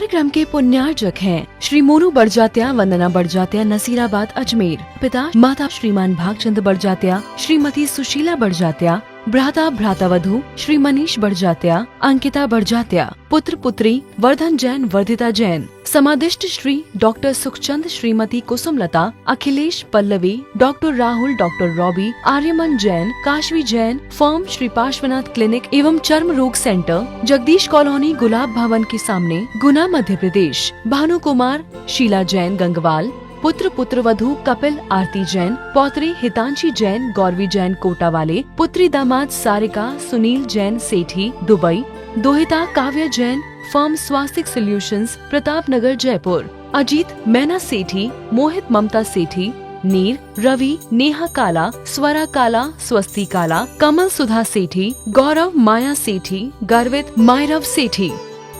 कार्यक्रम के पुण्यार्जक हैं श्री मोनू बड़जात्या, वंदना बड़जात्या, नसीराबाद, अजमेर। पिता माता श्रीमान भागचंद बड़जात्या, श्रीमती सुशीला बड़जात्या, भ्राता भ्रातावधू श्री मनीष बड़जात्या, अंकिता बड़जात्या, पुत्र पुत्री वर्धन जैन, वर्धिता जैन। समादिष्ट Shri doctor Sukhchand, Shrimati Kusumlata, Akhilesh Pallavi, doctor Rahul, doctor Robi, Aryaman Jain, Kashvi Jain, firm Shri Parshvanath clinic एवं चर्म रोग सेंटर, जगदीश कॉलोनी, गुलाब भवन के सामने, गुना, मध्य प्रदेश। भानु कुमार, शीला जैन, गंगवाल। पुत्र पुत्रवधू कपिल, आरती जैन, पौत्री हितांशी जैन, गौरवी जैन, कोटा वाले। पुत्री दामाद सारिका, सुनील जैन, सेठी, दुबई। दोहिता काव्या जैन, फर्म स्वास्तिक सोल्यूशंस, प्रताप नगर, जयपुर। अजीत मैना सेठी, मोहित ममता सेठी, नीर, रवि, नेहा काला, स्वरा काला, स्वस्ति काला, कमल सुधा सेठी, गौरव माया सेठी, गर्वित मायरव सेठी।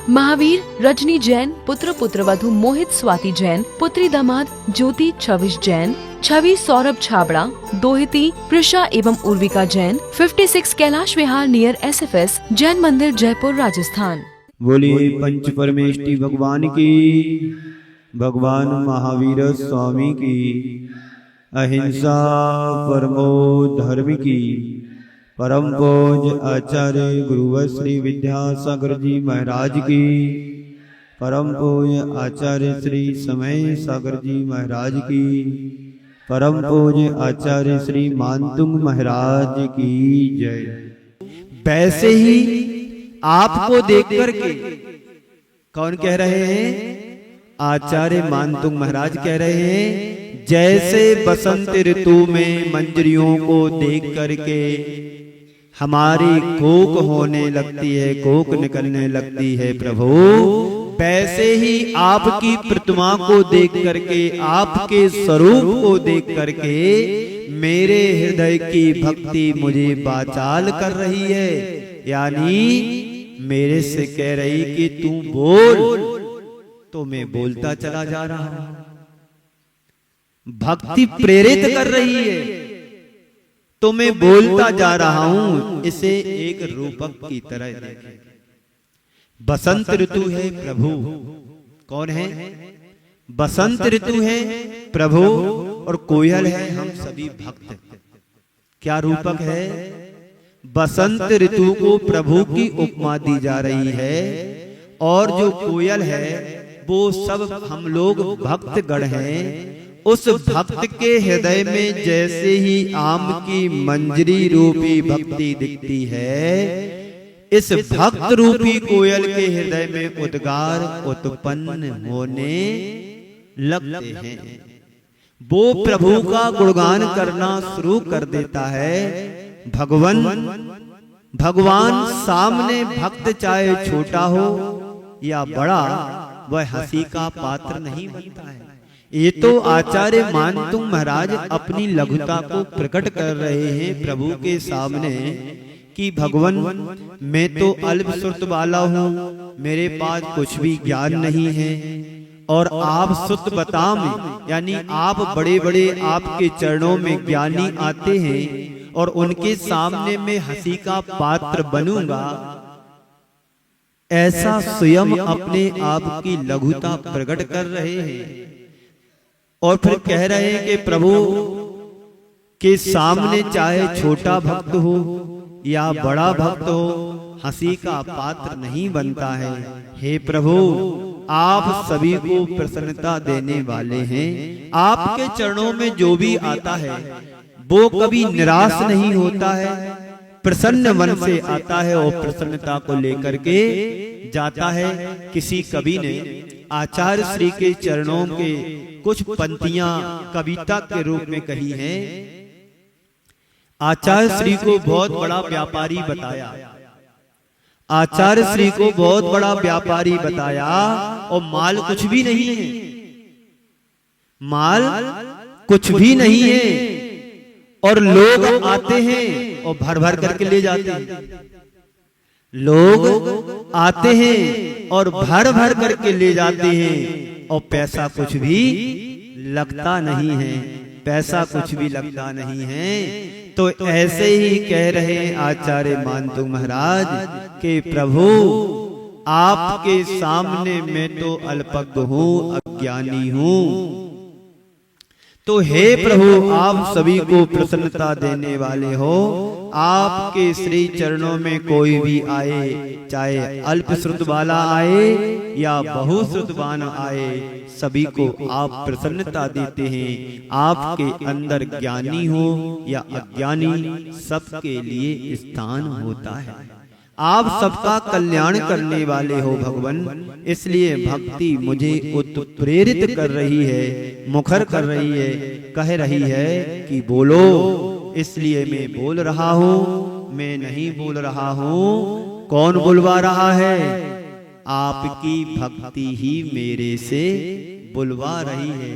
महावीर रजनी जैन, पुत्र पुत्रवधू मोहित स्वाति जैन, पुत्री दामाद ज्योति छविश जैन, छवि सौरभ छाबड़ा, दोहिती प्रिशा एवं उर्विका जैन, 56 कैलाश विहार नियर SFS, जैन मंदिर, जयपुर, राजस्थान। बोलिए पंच परमेष्टि भगवान की, भगवान महावीर स्वामी की, अहिंसा परमो धर्म की। परम पूज्य आचार्य गुरुवर श्री विद्यासागर जी महाराज की, परम पूज्य आचार्य श्री समय सागर जी महाराज की, परम पूज्य आचार्य श्री मानतुंग महाराज की जय। वैसे ही आपको देख करके कौन कह रहे हैं? आचार्य मानतुंग महाराज कह रहे हैं, जैसे बसंत ऋतु में मंजरियों को देख करके हमारी कोक होने लगती है, कोक निकलने लगती है प्रभु, वैसे ही आपकी प्रतिमा को देख करके, आपके स्वरूप को देख करके मेरे हृदय की भक्ति मुझे वाचाल कर रही है। यानी मेरे से कह रही कि तू बोल, तो मैं बोलता चला जा रहा हूं। भक्ति प्रेरित कर रही है तो मैं बोलता जा रहा हूं। इसे एक रूपक की तरह देखें। बसंत ऋतु है प्रभु, कौन है? बसंत ऋतु है प्रभु और कोयल है हम सभी भक्त। क्या रूपक है? बसंत ऋतु को प्रभु की उपमा दी जा रही है और जो कोयल है वो सब हम लोग भक्त गण हैं। उस भक्त के हृदय में जैसे ही आम की मंजरी रूपी भक्ति दिखती है, इस भक्त रूपी कोयल के हृदय में उद्गार उत्पन्न होने लगते हैं। वो प्रभु का गुणगान करना शुरू कर देता है। भगवान सामने भक्त चाहे छोटा हो या बड़ा, वह हंसी का पात्र नहीं बनता है। ये तो आचार्य मानतुंग महाराज अपनी लघुता को प्रकट कर रहे हैं प्रभु के सामने कि भगवान मैं तो अल्प सुर्त वाला हूँ, मेरे पास कुछ भी ज्ञान नहीं है और आप सुत बताम, यानी आप बड़े बड़े आपके चरणों में ज्ञानी आते हैं और उनके सामने मैं हंसी का पात्र बनूंगा। ऐसा स्वयं अपने आप की लघुता प्रकट कर रहे हैं और फिर कह रहे हैं कि प्रभु के सामने चाहे छोटा भक्त हो या बड़ा भक्त हो, हंसी का पात्र नहीं बनता है। हे प्रभु, आप सभी को प्रसन्नता देने वाले हैं। आपके चरणों में जो भी आता है वो कभी निराश नहीं होता है, प्रसन्न मन से आता है और प्रसन्नता को लेकर के जाता है। किसी कवि ने आचार्य श्री के चरणों के कुछ पंक्तियां कविता के रूप में कही हैं। आचार्य श्री को बहुत बड़ा व्यापारी बताया, आचार्य श्री को बहुत बड़ा व्यापारी बताया और माल कुछ भी नहीं है, माल कुछ भी नहीं है और लोग आते हैं और भर भर करके ले जाते हैं। लोग आते हैं और भर भर करके ले जाते हैं और पैसा कुछ भी लगता नहीं है, पैसा कुछ भी लगता नहीं है। तो ऐसे ही कह रहे आचार्य मानतुंग महाराज कि प्रभु आपके सामने मैं तो अल्पज्ञ हूं, अज्ञानी हूं। तो हे प्रभु, आप सभी को प्रसन्नता देने वाले हो। आपके श्री चरणों में कोई भी आए, चाहे अल्प श्रुत वाला आए या बहुश्रुतवान आए, सभी को आप प्रसन्नता देते हैं। आपके अंदर ज्ञानी हो या अज्ञानी, सबके लिए स्थान होता है। आप सबका कल्याण करने वाले हो भगवान। इसलिए भक्ति मुझे उत्प्रेरित कर रही है, मुखर कर रही है, कह रही है कि बोलो। इसलिए मैं बोल रहा हूं, मैं नहीं बोल रहा हूं। कौन बुलवा रहा है? आपकी भक्ति ही मेरे से बुलवा रही है।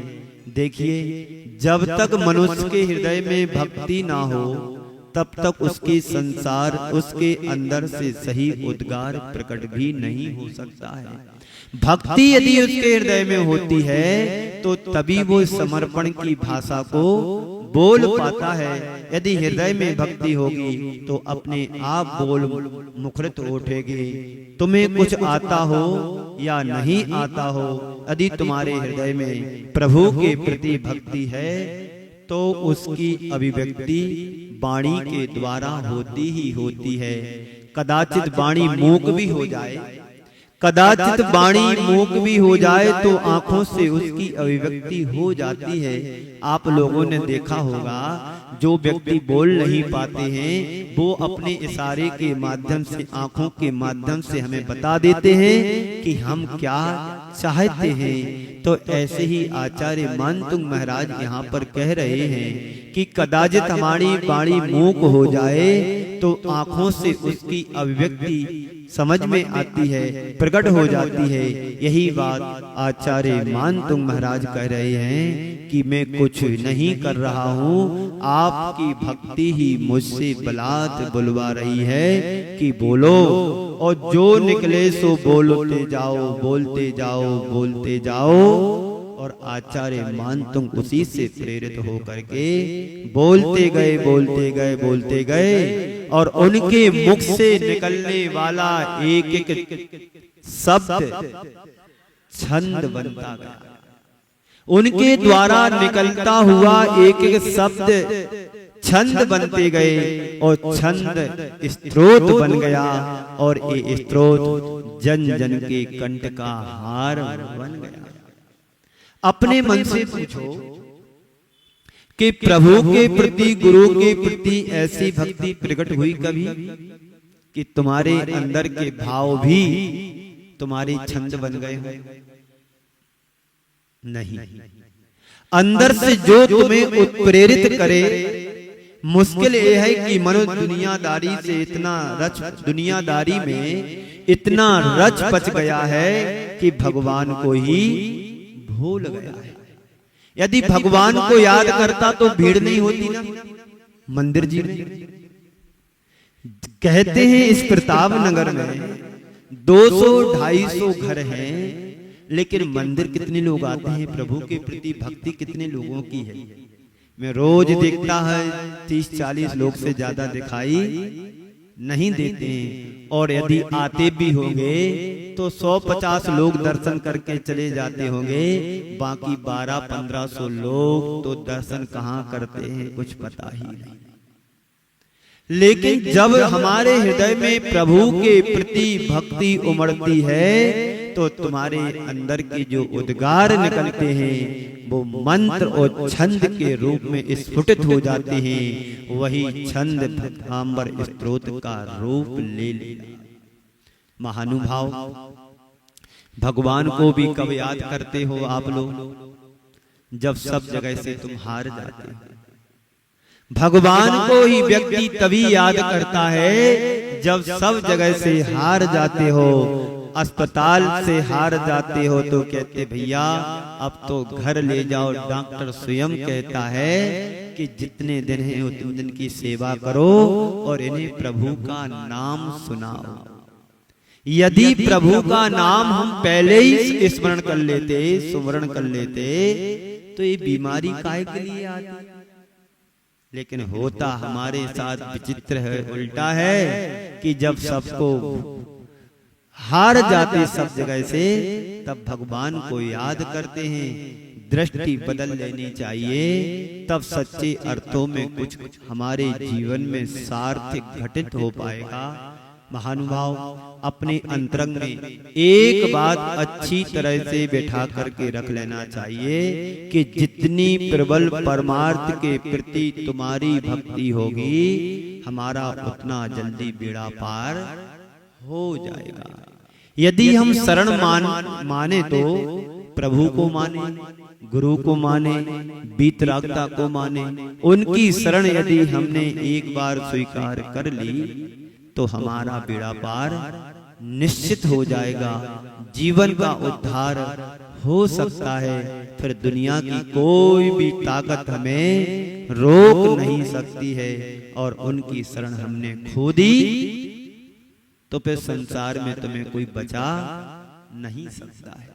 देखिए, जब तक मनुष्य के हृदय में भक्ति ना हो, तब तक उसके संसार, उसके अंदर से सही उद्गार प्रकट भी नहीं हो सकता है। भक्ति यदि उसके हृदय में होती है तो तभी वो समर्पण की भाषा को बोल पाता है। यदि हृदय में भक्ति होगी तो अपने आप बोल मुखरित उठेगी। तुम्हें कुछ आता हो या नहीं आता हो, यदि तुम्हारे हृदय में प्रभु के प्रति भक्ति है तो उसकी अभिव्यक्ति वाणी के द्वारा होती ही होती है। कदाचित वाणी मूक भी हो जाए, कदाचित वाणी मूक भी हो जाए तो आंखों से उसकी अभिव्यक्ति हो जाती है। आप लोगों ने देखा होगा, जो व्यक्ति बोल नहीं पाते हैं वो अपने इशारे के माध्यम से, आंखों के माध्यम से हमें बता देते हैं कि हम क्या चाहते हैं। तो ऐसे ही आचार्य मानतुंग महाराज यहाँ पर कह रहे हैं कि कदाचित हमारी वाणी मूक हो जाए तो आंखों से उसकी अभिव्यक्ति समझ में आती है, प्रकट हो जाती है। यही बात आचार्य मानतुंग महाराज कह रहे हैं कि मैं कुछ नहीं कर रहा हूँ, आपकी भक्ति ही मुझसे बलात् बुलवा रही है कि बोलो। और जो निकले सो बोलते जाओ, बोलते जाओ, बोलते जाओ। और आचार्य मानतुंग उसी से प्रेरित होकर के बोलते गए, बोलते गए, बोलते गए। और उनके मुख से निकलने वाला एक एक शब्द छंद बनता गया। उनके द्वारा निकलता हुआ एक एक शब्द छंद बनते गए और छंद स्त्रोत बन गया। और ये स्त्रोत जन जन के कंठ का हार बन गया। अपने मन से पूछो कि प्रभु के प्रति, गुरु के प्रति ऐसी भक्ति प्रकट हुई कभी कि तुम्हारे अंदर के भाव भी तुम्हारे छंद बन गए हो? नहीं। अंदर से जो तुम्हें उत्प्रेरित करे, मुश्किल यह है कि मनो दुनियादारी से इतना दुनियादारी में इतना रच पच गया है कि भगवान को ही भूल गया है। यदि भगवान को याद करता तो भीड़ नहीं होती ना मंदिर जी में। कहते हैं इस प्रताप नगर में 200-250 घर हैं, लेकिन मंदिर कितने लोग आते हैं? प्रभु के प्रति भक्ति कितने लोगों की है? मैं रोज देखता है 30-40 लोग से ज्यादा दिखाई नहीं देते हैं। और यदि आते भी होंगे तो 100-50 लोग दर्शन करके चले जाते होंगे, बाकी 1200-1500 लोग तो दर्शन कहाँ करते हैं कुछ पता ही नहीं। लेकिन जब हमारे हृदय में प्रभु के प्रति भक्ति उमड़ती है तो तुम्हारे अंदर के जो उद्गार निकलते हैं वो मंत्र और छंद के रूप में स्फुटित हो जाते हैं। वही छंद भक्तांबर स्तोत्र का रूप ले लेता। महानुभाव, भगवान को भी कब याद करते हो आप लोग? जब सब जगह से तुम हार जाते हो। भगवान को ही व्यक्ति तभी याद करता है जब सब जगह से हार जाते हो। अस्पताल से हार जाते हो तो कहते भैया अब तो घर ले जाओ। डॉक्टर स्वयं कहता है कि जितने दिन हैं उतने दिन की सेवा करो और इन्हें प्रभु का नाम सुनाओ। यदि प्रभु का नाम हम पहले ही स्मरण कर लेते, सुमरण कर लेते, तो ये बीमारी काहे के लिए आती? लेकिन होता हमारे साथ विचित्र है, उल्टा है कि जब सबको हार जाते सब जगह से, तब भगवान को याद करते हैं, दृष्टि बदल लेनी चाहिए, तब सच्चे अर्थों में कुछ हमारे जीवन में सार्थक घटित हो पाएगा। महानुभाव, अपने अंतरंग में एक बात अच्छी तरह से बैठा करके रख लेना चाहिए कि जितनी प्रबल परमार्थ के प्रति तुम्हारी भक्ति होगी, हमारा उतना जल्दी बेड़ा पार हो जाएगा। यदि हम शरण माने तो प्रभु को माने, गुरु को माने, वीतरागता को माने, उनकी शरण यदि हमने एक बार स्वीकार कर ली तो हमारा बेड़ा पार निश्चित हो जाएगा, जीवन का उद्धार हो सकता है। फिर दुनिया की कोई भी ताकत हमें रोक नहीं सकती है, और उनकी शरण हमने खो दी तो फिर संसार में तुम्हें कोई बचा नहीं सकता है।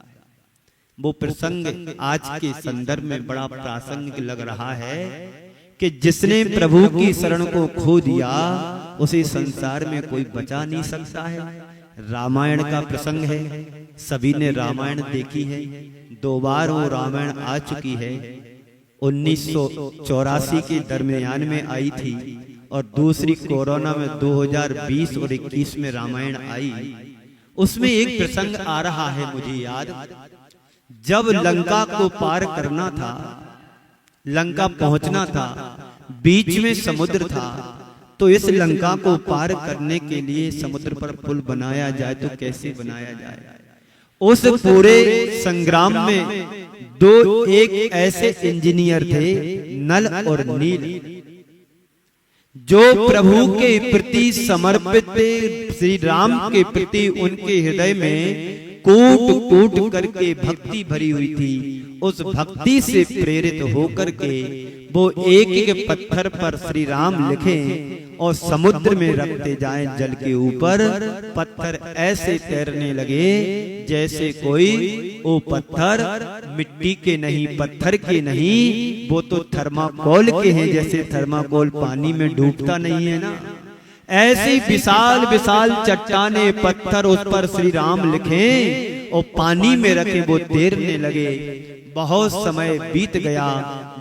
वो प्रसंग आज के संदर्भ में बड़ा प्रासंगिक लग रहा है कि जिसने प्रभु की शरण को खो दिया उसे संसार में कोई बचा नहीं सकता है। रामायण का प्रसंग है, सभी ने रामायण देखी है, 2 बार वो रामायण आ चुकी है। 1984 के दरमियान में आई थी, और दूसरी कोरोना में 2020 और 21 में रामायण आई। उसमें एक प्रसंग आ रहा है मुझे याद, जब लंका को पार करना था, लंका पहुंचना था, बीच में समुद्र था, तो इस लंका को पार करने के लिए समुद्र पर पुल बनाया जाए तो कैसे बनाया जाए। उस पूरे संग्राम में एक ऐसे इंजीनियर थे, नल और नील, जो प्रभु के प्रति समर्पित थे। श्री राम के प्रति उनके हृदय में कूट कूट करके भक्ति भरी हुई थी। उस भक्ति से प्रेरित होकर के वो एक एक पत्थर पर श्री राम लिखे और समुद्र में रखते जाएं, जल के ऊपर पत्थर ऐसे तैरने लगे जैसे कोई वो पत्थर मिट्टी के नहीं, पत्थर के नहीं, वो तो थर्माकोल के हैं। जैसे थर्माकोल पानी में डूबता नहीं है ना, ऐसे विशाल विशाल चट्टाने पत्थर उस पर श्री राम लिखे और पानी में रखे वो तैरने लगे। बहुत समय बीत गया,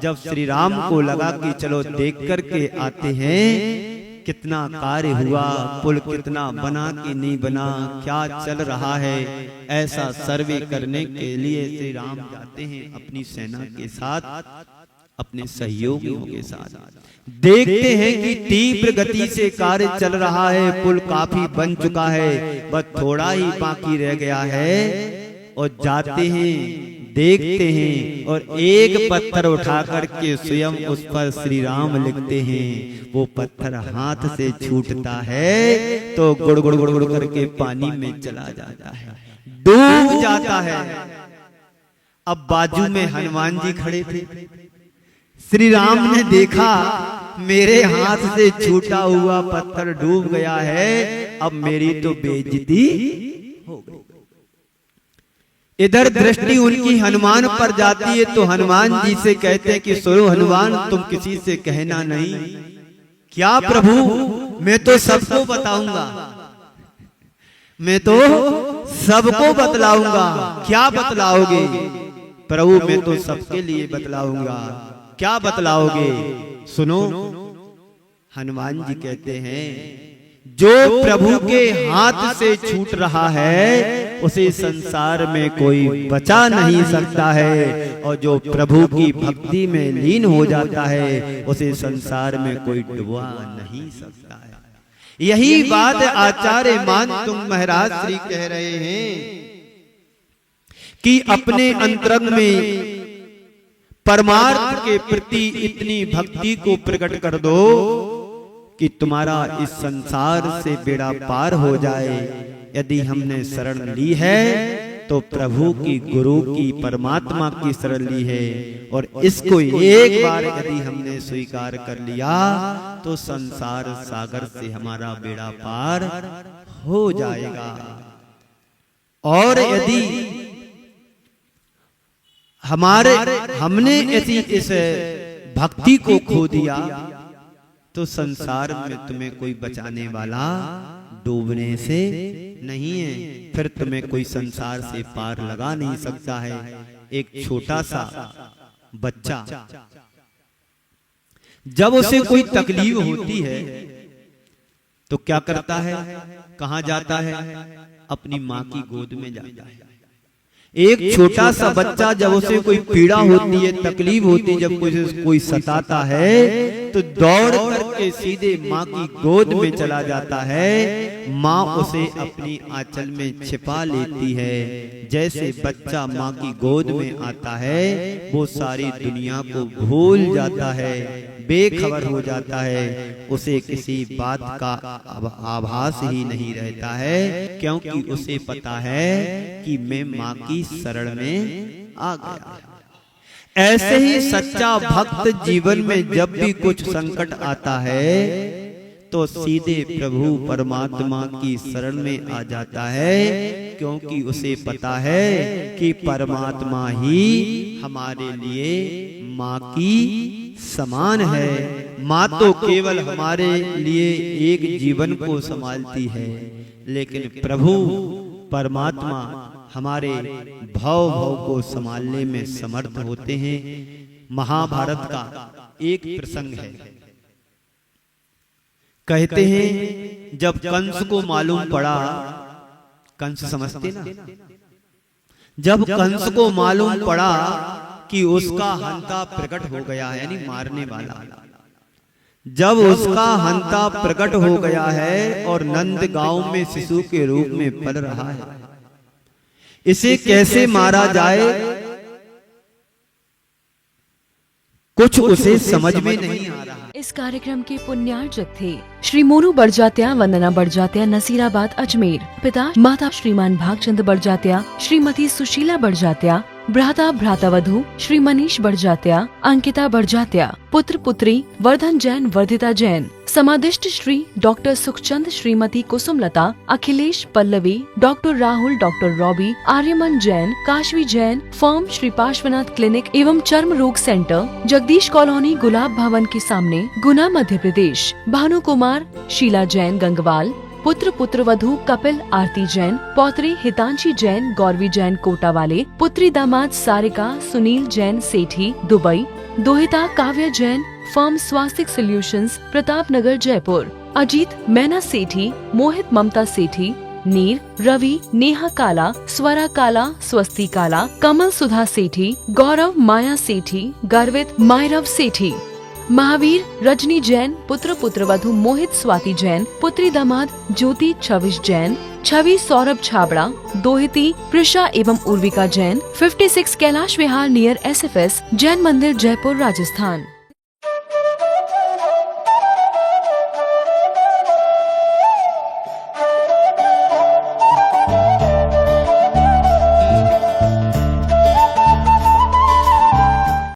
जब श्री राम को लगा कि चलो देख करके आते हैं कितना कार्य हुआ, पुल कितना बना कि नहीं बना, क्या चल रहा है, ऐसा सर्वे करने के लिए श्री राम जाते हैं अपनी सेना के साथ, अपने सहयोगियों के साथ। देखते हैं कि तीव्र गति से कार्य चल रहा है, पुल काफी बन चुका है, बस थोड़ा ही बाकी रह गया है। और जाते हैं, देखते हैं, और एक पत्थर उठा करके स्वयं उस पर श्री राम लिखते हैं। वो पत्थर हाथ से छूटता है तो गुड़ गुड़ गुड़ गुड़ करके पानी में चला जाता है, डूब जाता है। अब बाजू में हनुमान जी खड़े थे। श्री राम ने देखा मेरे हाथ से छूटा हुआ पत्थर डूब गया है, अब मेरी तो बेइज्जती हो गई। इधर दृष्टि उनकी हनुमान पर जाती है तो हनुमान जी से कहते हैं कि सुनो हनुमान, तुम किसी से कहना नहीं। क्या प्रभु, मैं तो सबको बताऊंगा, मैं तो सबको बतलाऊंगा। क्या बतलाओगे? प्रभु मैं तो सबके लिए बतलाऊंगा। क्या बतलाओगे? सुनो। हनुमान जी कहते हैं जो प्रभु के हाथ से छूट रहा है उसे संसार में कोई बचा नहीं सकता है, और जो प्रभु की भक्ति में लीन हो जाता है उसे संसार में कोई डुबा नहीं सकता है। यही बात आचार्य मानतुंग महाराज श्री कह रहे हैं कि अपने अंतरंग में परमार्थ के प्रति इतनी भक्ति को प्रकट कर दो कि तुम्हारा इस संसार से बेड़ा पार हो जाए। यदि हमने शरण ली है तो प्रभु की, गुरु की, परमात्मा की शरण ली है, और इसको एक बार यदि हमने स्वीकार कर लिया तो संसार सागर से हमारा बेड़ा पार हो जाएगा। और यदि हमने ऐसी इस भक्ति को खो दिया तो संसार में तुम्हें कोई बचाने वाला डूबने से नहीं है, फिर तुम्हें कोई संसार से पार लगा नहीं सकता है। एक छोटा सा बच्चा जब उसे कोई तकलीफ होती है तो क्या करता है, कहां जाता है, अपनी मां की गोद में जाता है। एक छोटा सा बच्चा जब उसे कोई पीड़ा होती है, तकलीफ होती है, जब कोई सताता है तो दौड़ करके सीधे माँ की गोद में चला जाता है। माँ उसे अपनी आंचल में छिपा लेती है। जैसे बच्चा माँ की गोद में आता है वो सारी दुनिया को भूल जाता है, बेखबर हो जाता है, उसे किसी बात का आभास ही नहीं रहता है, क्योंकि उसे पता है कि मैं माँ की शरण में आ गया। ऐसे ही सच्चा भक्त जीवन में जब भी कुछ संकट आता है तो सीधे प्रभु परमात्मा की शरण में आ जाता है, क्योंकि उसे पता है कि परमात्मा ही हमारे लिए माँ की समान है। माँ तो केवल हमारे लिए एक जीवन को संभालती है, लेकिन प्रभु परमात्मा हमारे भाव को संभालने में समर्थ होते हैं। महाभारत का एक प्रसंग है, कहते हैं जब कंस को मालूम पड़ा, कंस समझते ना, जब कंस को मालूम पड़ा कि उसका हंता प्रकट हो गया है, यानी मारने वाला, जब उसका हंता प्रकट हो गया है और नंद गांव में शिशु के रूप में पल रहा है, इसे कैसे मारा जाए कुछ उसे समझ में नहीं आ रहा। इस कार्यक्रम के पुण्यार्जक थे श्री मोनू बड़जात्या, वंदना बड़जात्या, नसीराबाद अजमेर। पिता माता श्रीमान भागचंद बड़जात्या, श्रीमती सुशीला बड़जात्या, भ्राता भ्रातावधू श्री मनीष बड़जात्या, अंकिता बड़जात्या, पुत्र पुत्री वर्धन जैन, वर्धिता जैन। समादिष्ट Shri doctor Sukhchand, Shrimati Kusumlata, Akhilesh Pallavi, doctor Rahul, doctor Robi, Aryaman Jain, Kashvi Jain. Firm Shri Parshvanath clinic एवं चर्म रोग सेंटर, जगदीश कॉलोनी, गुलाब भवन के सामने, गुना, मध्य प्रदेश। भानु कुमार, शीला जैन, गंगवाल। पुत्र पुत्रवधू कपिल, आरती जैन, पौत्री हितांशी जैन, गौरवी जैन, कोटा वाले। पुत्री दामाद सारिका, सुनील जैन, सेठी, दुबई। दोहिता काव्या जैन, फर्म स्वास्तिक सॉल्यूशंस, प्रताप नगर, जयपुर। अजीत मैना सेठी, मोहित ममता सेठी, नीर, रवि, नेहा काला, स्वरा काला, स्वस्ति काला, कमल सुधा सेठी, गौरव माया सेठी, गर्वित मायरव सेठी। महावीर रजनी जैन, पुत्र पुत्रवधू मोहित स्वाति जैन, पुत्री दामाद ज्योति छविश जैन, छवि सौरभ छाबड़ा। दोहिती प्रिशा एवं उर्विका जैन, 56 कैलाश विहार नियर SFS, जैन मंदिर, जयपुर, राजस्थान।